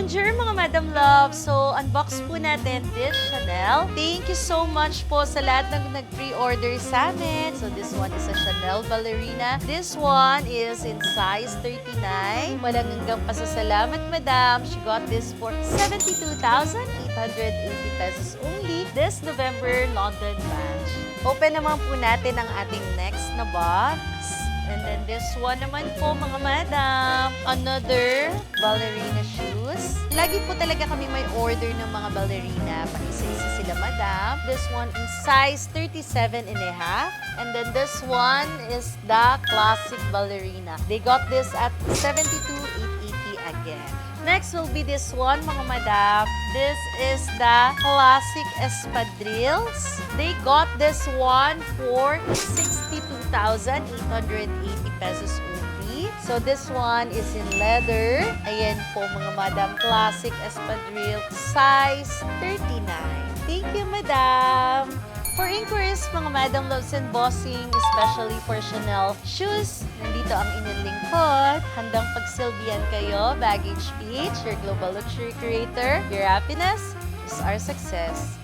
Bonjour mga Madam Love! So, unbox po natin this Chanel. Thank you so much po sa lahat ng nag-pre-order sa amin. So, this one is a Chanel ballerina. This one is in size 39. Walang hanggang pasasalamat, Madam. She got this for 72,880 pesos only this November London batch. Open naman po natin ang ating next na box. And then this one naman po mga madam, another ballerina shoes. Lagi po talaga kami may order ng mga ballerina. Paisa-isa sila madam. This one in size 37 and a half. And then this one is the classic ballerina. They got this at 72,880 again. Next will be this one, mga madam. This is the classic espadrilles. They got this one for 62,880 pesos only. So this one is in leather. Ayan po, mga madam. Classic espadrille, size 39. Thank you, madam. For inquiries, mga Madam Loves and Bossing, especially for Chanel shoes, nandito ang inyong lingkod. Handang pagsilbihan kayo, Baggage Beach, your global luxury creator. Your happiness is our success.